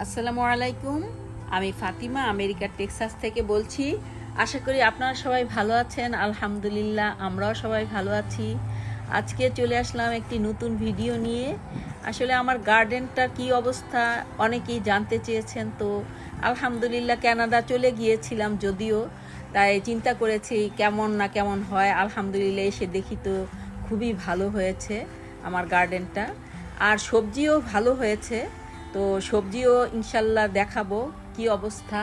আসসালামু আলাইকুম। আমি ফাতিমা আমেরিকার টেক্সাস থেকে বলছি। আশা করি আপনারা সবাই ভালো আছেন। আলহামদুলিল্লাহ আমরাও সবাই ভালো আছি। আজকে চলে আসলাম একটি নতুন ভিডিও নিয়ে। আসলে আমার গার্ডেনটার কি অবস্থা অনেকেই জানতে চেয়েছেন। তো আলহামদুলিল্লাহ কানাডা চলে গিয়েছিলাম যদিও, তাই চিন্তা করেছি কেমন না কেমন হয়। আলহামদুলিল্লাহ এসে দেখি তো খুবই ভালো হয়েছে আমার গার্ডেনটা, আর সবজিও ভালো হয়েছে। তো সবজিও ইনশাল্লাহ দেখাবো কি অবস্থা।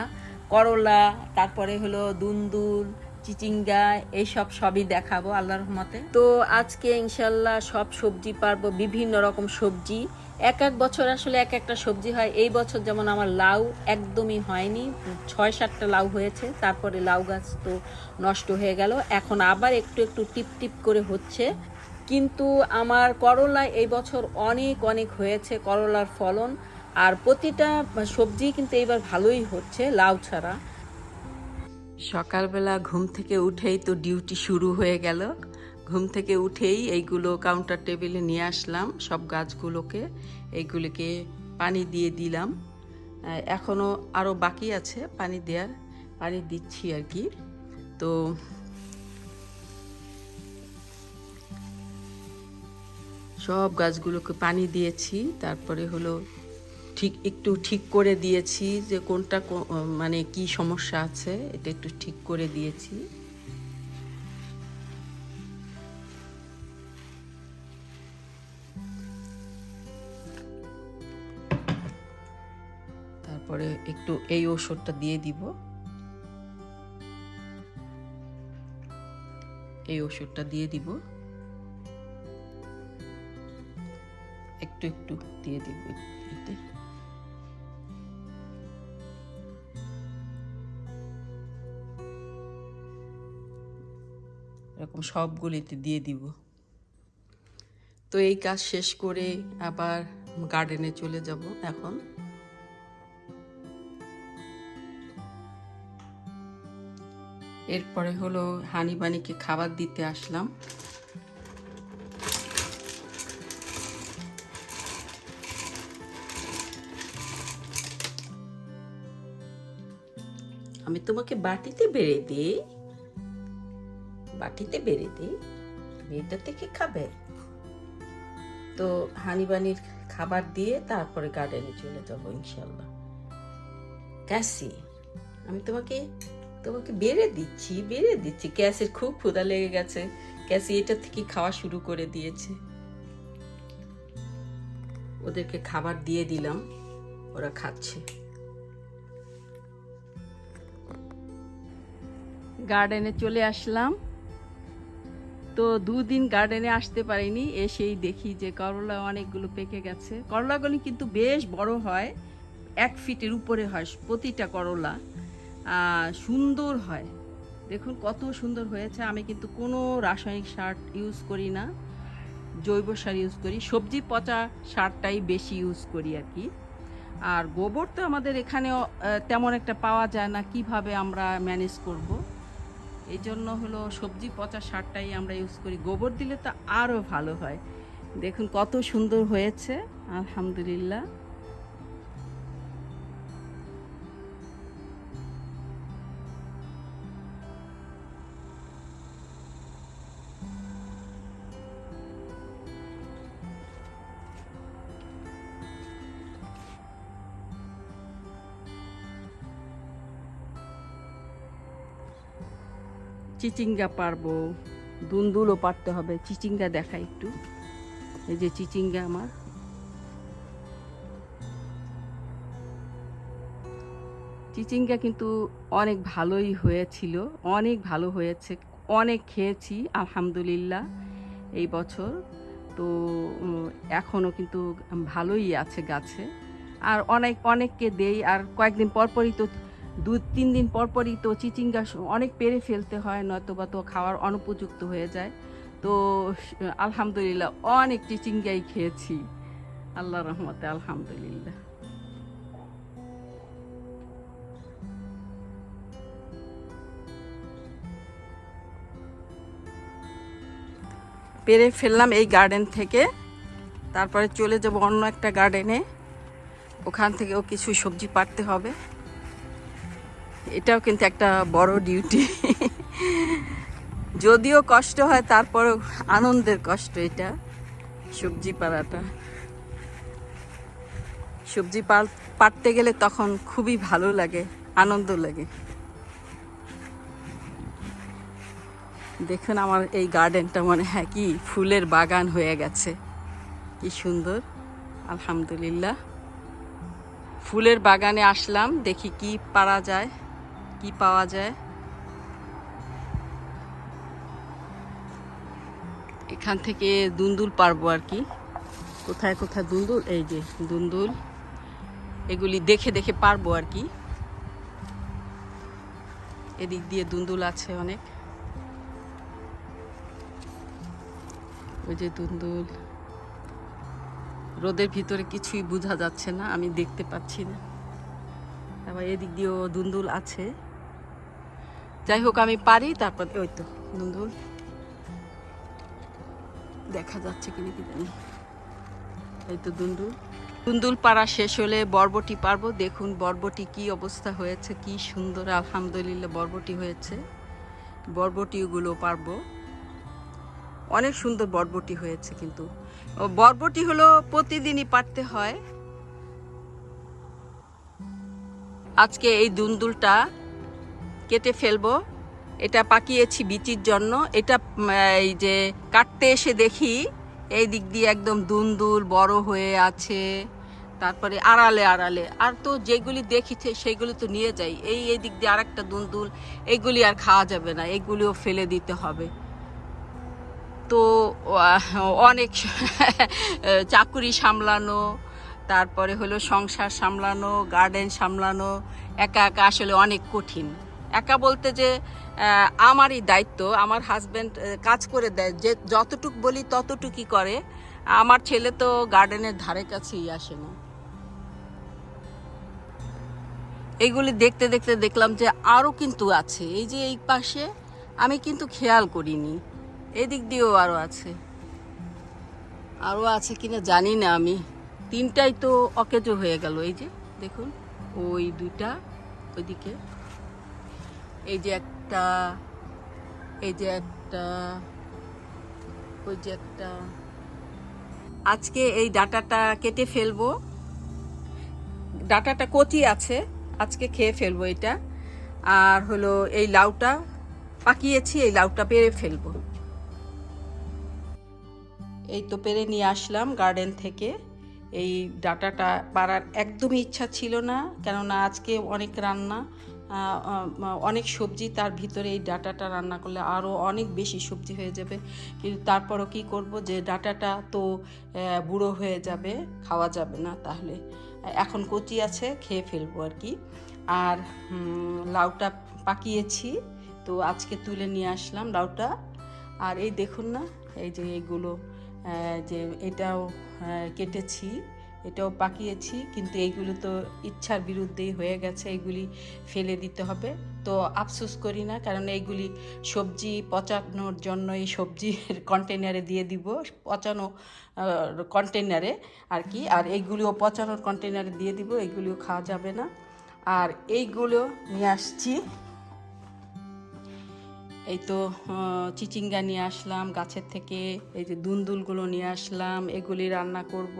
করলা, তারপরে হলো দুন্দুল, চিচিঙ্গা, এইসব সবই দেখাবো আল্লাহর রহমতে। তো আজকে ইনশাল্লাহ সব সবজি পারবো, বিভিন্ন রকম সবজি। এক এক বছর আসলে এক একটা সবজি হয়। এই বছর যেমন আমার লাউ একদমই হয়নি, 6-7টা লাউ হয়েছে, তারপরে লাউ গাছ তো নষ্ট হয়ে গেল। এখন আবার একটু একটু টিপ টিপ করে হচ্ছে। কিন্তু আমার করলা এই বছর অনেক অনেক হয়েছে, করলার ফলন। আর প্রতিটা সবজি কিন্তু এবার ভালোই হচ্ছে, লাউ ছাড়া। সকালবেলা ঘুম থেকে উঠেই তো ডিউটি শুরু হয়ে গেল। ঘুম থেকে উঠেই এইগুলো কাউন্টার টেবিলে নিয়ে আসলাম, সব গাছগুলোকে। এইগুলোকে পানি দিয়ে দিলাম। এখনও আরও বাকি আছে পানি দেওয়ার, পানি দিচ্ছি আর কি। তো সব গাছগুলোকে পানি দিয়েছি, তারপরে হলো একটু ঠিক করে দিয়েছি যে কোনটা মানে কি সমস্যা আছে, এটা একটু ঠিক করে দিয়েছি। তারপরে একটু এই ওষুধটা দিয়ে দিব, এই ওষুধটা দিয়ে দিব, একটু একটু দিয়ে দিব এতে। এরকম সবগুলিতে দিয়ে দিব। তো এই কাজ শেষ করে আবার গার্ডেনে চলে যাব এখন। এরপরে হলো হানি বানিকে খাবার দিতে আসলাম। আমি তোমাকে বাটিতে বেড়ে দিই, বাটিতে বেড়ে দিই, তুমি এটা থেকে খাবে। তো হানিবানির খাবার দিয়ে তারপরে গার্ডেনে চলে যাবো ইনশাল্লাহ। ক্যাসি, আমি তোমাকে তোমাকে বেড়ে দিচ্ছি, বেড়ে দিচ্ছি। ক্যাসির খুব ক্ষুধা লেগে গেছে, ক্যাসি এটা থেকে খাওয়া শুরু করে দিয়েছে। ওদেরকে খাবার দিয়ে দিলাম, ওরা খাচ্ছে। গার্ডেনে চলে আসলাম। তো দুদিন গার্ডেনে আসতে পারিনি, এসেই দেখি যে করলা অনেকগুলো পেকে গেছে। করলাগুলি কিন্তু বেশ বড় হয়, 1 ফিটের উপরে হয় প্রতিটা করলা, সুন্দর হয়। দেখুন কত সুন্দর হয়েছে। আমি কিন্তু কোনো রাসায়নিক সার ইউজ করি না, জৈব সার ইউজ করি, সবজি পচা সারটাই বেশি ইউজ করি আর কি। আর গোবর তো আমাদের এখানেও তেমন একটা পাওয়া যায় না, কিভাবে আমরা ম্যানেজ করব। এই জন্য হলো সবজি পচা সারটাই আমরা ইউজ করি। গোবর দিলে তো আরও ভালো হয়। দেখুন কত সুন্দর হয়েছে আলহামদুলিল্লাহ। চিচিঙ্গা পারবো, দুন্দুলও পারতে হবে। চিচিঙ্গা দেখা একটু, এই যে চিচিঙ্গা আমার। চিচিঙ্গা কিন্তু অনেক ভালোই হয়েছিল, অনেক ভালো হয়েছে, অনেক খেয়েছি আলহামদুলিল্লাহ এই বছর। তো এখনও কিন্তু ভালোই আছে গাছে। আর অনেককে দেই। আর কয়েকদিন পরপরই তো 2-3 দিন পরপরই তো চিচিঙ্গা অনেক পেরে ফেলতে হয়, নয়তোবা তো খাওয়ার অনুপযুক্ত হয়ে যায়। তো আলহামদুলিল্লাহ অনেক চিচিঙ্গাই খেয়েছি আল্লাহর রহমতে আলহামদুলিল্লাহ। পেরে ফেললাম এই গার্ডেন থেকে, তারপরে চলে যাব অন্য একটা গার্ডেনে। ওখান থেকেও কিছু সবজি পাড়তে হবে। এটাও কিন্তু একটা বড় ডিউটি। যদিও কষ্ট হয়, তারপরেও আনন্দের কষ্ট এটা, সবজি পাড়াটা। সবজি পাড়তে গেলে তখন খুবই ভালো লাগে, আনন্দ লাগে। দেখুন আমার এই গার্ডেনটা মনে হয় কি ফুলের বাগান হয়ে গেছে, কি সুন্দর। আলহামদুলিল্লাহ, ফুলের বাগানে আসলাম, দেখি কি পারা যায়, কি পাওয়া যায়। এখান থেকে দুন্দুল পারবো আর কি। কোথায় কোথায় দুন্দুল, এই যে দুন্দুল, এগুলি দেখে দেখে পারবো আর কি। এদিক দিয়ে দুন্দুল আছে অনেক, ওই যে দুন্দুল। রোদের ভিতরে কিছুই বোঝা যাচ্ছে না, আমি দেখতে পাচ্ছি না। আবার এদিক দিয়েও দুন্দুল আছে। যাই হোক, আমি পারি, তারপর ওই তো দুন্দুল দেখা যাচ্ছে কিনা কি জানি। এই তো দুন্দুল। দুন্দুল পাড়া শেষ হলে বরবটি পারবো। দেখুন বরবটি কি অবস্থা হয়েছে, কি সুন্দর, আলহামদুলিল্লাহ বরবটি হয়েছে। বরবটিগুলো পারবো, অনেক সুন্দর বরবটি হয়েছে। কিন্তু বরবটি হলো প্রতিদিনই পারতে হয়। আজকে এই দুন্দুলটা কেটে ফেলবো। এটা পাকিয়েছি বিচির জন্য। এটা এই যে কাটতে এসে দেখি এই দিক দিয়ে একদম দুন্দুল বড় হয়ে আছে, তারপরে আড়ালে আড়ালে। আর তো যেগুলি দেখিছে সেইগুলি তো নিয়ে যাই। এই দিক দিয়ে আরেকটা দুন্দুল, এগুলি আর খাওয়া যাবে না, এগুলিও ফেলে দিতে হবে। তো অনেক চাকুরি সামলানো, তারপরে হলো সংসার সামলানো, গার্ডেন সামলানো, একা একা আসলে অনেক কঠিন। একা বলতে যে আমারই দায়িত্ব, আমার হাজব্যান্ড কাজ করে দেয়, যে যতটুক বলি ততটুকুই করে। আমার ছেলে তো গার্ডেনের ধারে কাছেই আসে না। এইগুলি দেখতে দেখতে দেখলাম যে আরও কিন্তু আছে, এই যে এই পাশে আমি কিন্তু খেয়াল করিনি, এদিক দিয়েও আরও আছে। আরও আছে কিনা জানি না আমি। তিনটাই তো অকেজো হয়ে গেল। এই যে দেখুন, ওই দুইটা ওইদিকে, এই যে একটা, এই যে একটা, ওই যে একটা। আজকে এই ডাঁটাটা কেটে ফেলবো। ডাঁটাটা কচি আছে, আজকে খেয়ে ফেলবো এটা। আর হলো এই লাউটা পাকিয়েছি, এই লাউটা পেরে ফেলবো। এই তো পেরে নিয়ে আসলাম গার্ডেন থেকে। এই ডাঁটাটা পাড়ার একদমই ইচ্ছা ছিল না, কেননা আজকে অনেক রান্না, অনেক সবজি, তার ভিতরে এই ডাঁটাটা রান্না করলে আরও অনেক বেশি সবজি হয়ে যাবে। কিন্তু তারপরও কি করব, যে ডাঁটাটা তো বুড়ো হয়ে যাবে, খাওয়া যাবে না, তাহলে এখন কচি আছে, খেয়ে ফেলবো আর কি। আর লাউটা পাকিয়েছি, তো আজকে তুলে নিয়ে আসলাম লাউটা। আর এই দেখুন না, এই যে এইগুলো, যে এটাও কেটেছি, এটাও পাকিয়েছি, কিন্তু এইগুলো তো ইচ্ছার বিরুদ্ধেই হয়ে গেছে, এইগুলি ফেলে দিতে হবে। তো আফসোস করি না, কারণ এইগুলি সবজি পচানোর জন্য এই সবজির কন্টেনারে দিয়ে দিব, পচানো কন্টেনারে আর কি। আর এইগুলিও পচানোর কন্টেনারে দিয়ে দিব, এইগুলিও খাওয়া যাবে না। আর এইগুলো নিয়ে আসছি, এই তো চিচিঙ্গা নিয়ে আসলাম গাছের থেকে, এই যে দুন্দুলগুলো নিয়ে আসলাম, এগুলি রান্না করব।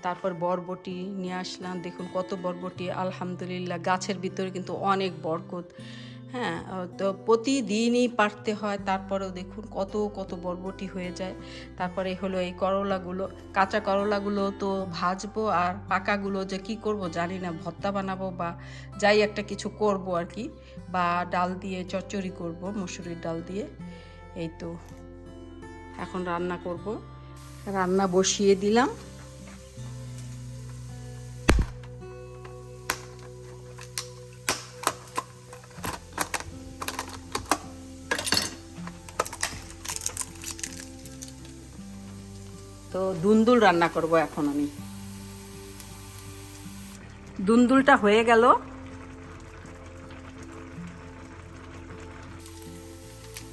তারপর বরবটি নিয়ে আসলাম, দেখুন কত বরবটি, আলহামদুলিল্লাহ গাছের ভিতরে কিন্তু অনেক বরকত। হ্যাঁ, তো প্রতিদিনই পারতে হয়, তারপরেও দেখুন কত কত বরবটি হয়ে যায়। তারপরে হলো এই করলাগুলো, কাঁচা করলাগুলো তো ভাজবো, আর পাকাগুলো যে কি করব জানি না, ভর্তা বানাবো বা যাই একটা কিছু করব আর কি, বা ডাল দিয়ে চচ্চড়ি করব, মসুরির ডাল দিয়ে। এই তো এখন রান্না করব, রান্না বসিয়ে দিলাম। তো দুন্দুল রান্না করব এখন আমি। দুন্দুলটা হয়ে গেল,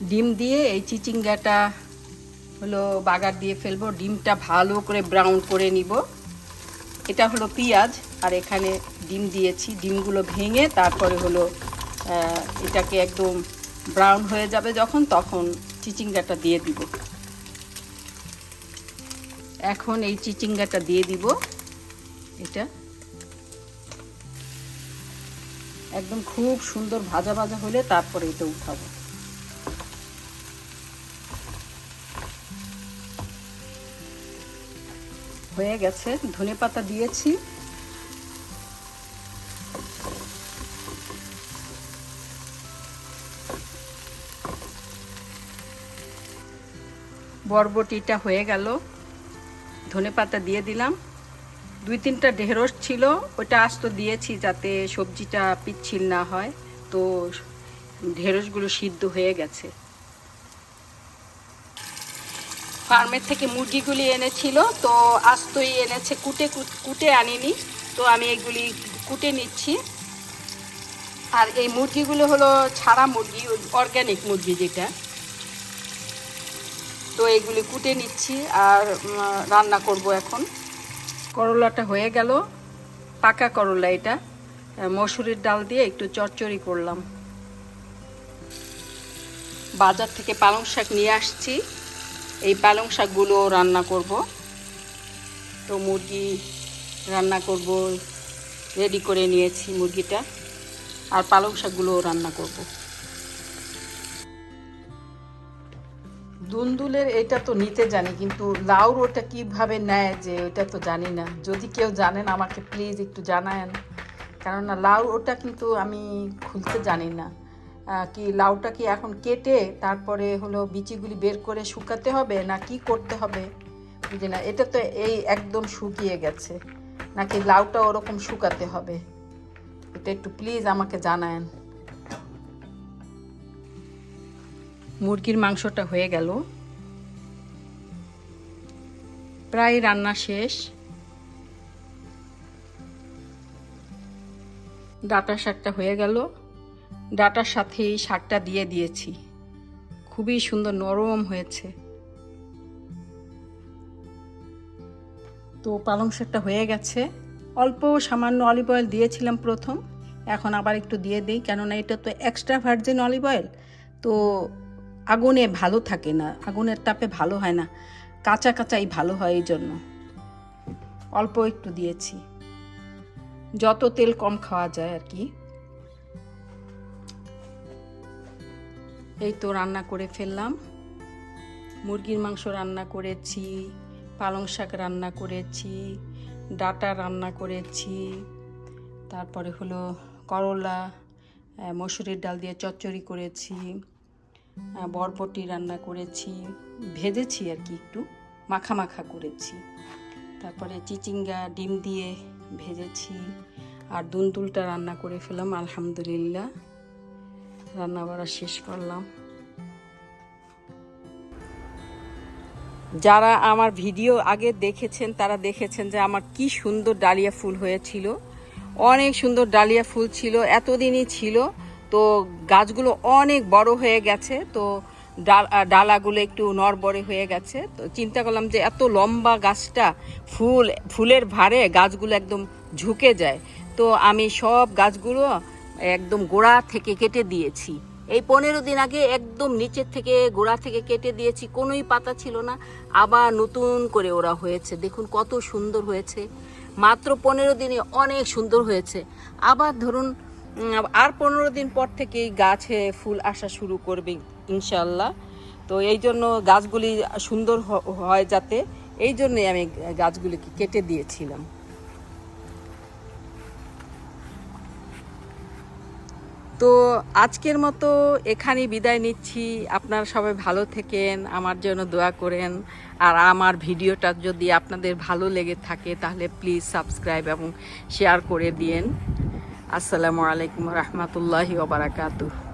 ডিম দিয়ে এই চিচিঙ্গাটা হলো বাগার দিয়ে ফেলবো। ডিমটা ভালো করে ব্রাউন করে নিব। এটা হলো পেঁয়াজ, আর এখানে ডিম দিয়েছি। ডিমগুলো ভেঙে তারপরে হলো এটাকে একদম ব্রাউন হয়ে যাবে যখন, তখন চিচিঙ্গাটা দিয়ে দিব। এখন এই চিচিঙ্গাটা দিয়ে দিব। এটা একদম খুব সুন্দর ভাজা ভাজা হলে তারপরে এটা উঠাবো। হয়ে গেছে, ধনেপাতা দিয়েছি। বরবটিটা হয়ে গেল, ধনেপাতা দিয়ে দিলাম। 2-3টা ঢেঁড়স ছিল, ওটা আস্ত দিয়েছি যাতে সবজিটা পিচ্ছিল না হয়। তো ঢেঁড়সগুলো সিদ্ধ হয়ে গেছে। ফার্মের থেকে মুরগিগুলি এনেছিল, তো আস্তই এনেছে, কুটে আনিনি। তো আমি এগুলি কুটে নিচ্ছি। আর এই মুরগিগুলো হলো ছাড়া মুরগি, অর্গ্যানিক মুরগি যেটা। তো এইগুলি কুটে নিচ্ছি আর রান্না করব এখন। করলাটা হয়ে গেল, পাকা করলা এটা। মসুরির ডাল দিয়ে একটু চচ্চড়ি করলাম। বাজার থেকে পালং শাক নিয়ে আসছি, এই পালং শাকগুলো রান্না করব। তো মুরগি রান্না করব, রেডি করে নিয়েছি মুরগিটা, আর পালং শাকগুলোও রান্না করব। দুন্দুলের এটা তো নিতে জানি, কিন্তু লাউর ওটা কিভাবে নেয় যে ওটা তো জানি না। যদি কেউ জানেন আমাকে প্লিজ একটু জানায়েন, কেননা লাউ ওটা কিন্তু আমি খুলতে জানি না। কি লাউটা কি এখন কেটে তারপরে হলো বিচিগুলি বের করে শুকাতে হবে, না কি করতে হবে বুঝি না। এটা তো এই একদম শুকিয়ে গেছে, নাকি লাউটা ওরকম শুকাতে হবে, এটা একটু প্লিজ আমাকে জানায়েন। মুরগির মাংসটা হয়ে গেল, প্রায় রান্না শেষ। ডাঁটা শাকটা হয়ে গেল, ডাঁটার সাথে শাকটা দিয়ে দিয়েছি, খুবই সুন্দর নরম হয়েছে। তো পালং শাকটা হয়ে গেছে। অল্প সামান্য অলিভ অয়েল দিয়েছিলাম প্রথম, এখন আবার একটু দিয়ে দিই, কেননা এটা তো এক্সট্রা ভার্জিন অলিভ অয়েল, তো আগুনে ভালো থাকে না, আগুনের তাপে ভালো হয় না, কাঁচা কাঁচাই ভালো হয়, এই জন্য অল্প একটু দিয়েছি, যত তেল কম খাওয়া যায় আর কি। এই তো রান্না করে ফেললাম, মুরগির মাংস রান্না করেছি, পালং শাক রান্না করেছি, ডাঁটা রান্না করেছি, তারপরে হলো করলা মসুরির ডাল দিয়ে চচ্চড়ি করেছি, বরবটি রান্না করেছি, ভেজেছি আর কি, একটু মাখা মাখা করেছি, তারপরে চিচিঙ্গা ডিম দিয়ে ভেজেছি, আর দুন্দুলটা রান্না করে ফেলাম। আলহামদুলিল্লাহ, রান্না বাড়া শেষ করলাম। যারা আমার ভিডিও আগে দেখেছেন তারা দেখেছেন যে আমার কি সুন্দর ডালিয়া ফুল হয়েছিল, অনেক সুন্দর ডালিয়া ফুল ছিল, এতদিনই ছিল। তো গাছগুলো অনেক বড় হয়ে গেছে, তো ডালাগুলো একটু নড়বড়ে হয়ে গেছে। তো চিন্তা করলাম যে এত লম্বা গাছটা, ফুলের ভারে গাছগুলো একদম ঝুঁকে যায়। তো আমি সব গাছগুলো একদম গোড়া থেকে কেটে দিয়েছি। এই 15 দিন আগে একদম নিচের থেকে গোড়া থেকে কেটে দিয়েছি, কোনোই পাতা ছিল না। আবার নতুন করে ওরা হয়েছে, দেখুন কত সুন্দর হয়েছে। মাত্র 15 দিনে অনেক সুন্দর হয়েছে। আবার ধরুন আর 15 দিন পর থেকেই গাছে ফুল আসা শুরু করবে ইনশাল্লাহ। তো এই জন্য গাছগুলি সুন্দর হয় যাতে, এই জন্যই আমি গাছগুলিকে কেটে দিয়েছিলাম। তো আজকের মতো এখানেই বিদায় নিচ্ছি। আপনারা সবাই ভালো থাকেন, আমার জন্য দোয়া করেন। আর আমার ভিডিওটা যদি আপনাদের ভালো লেগে থাকে তাহলে প্লিজ সাবস্ক্রাইব এবং শেয়ার করে দিয়েন। আসসালামু আলাইকুম রহমতুল্লাহি ওয়া বারাকাতুহু।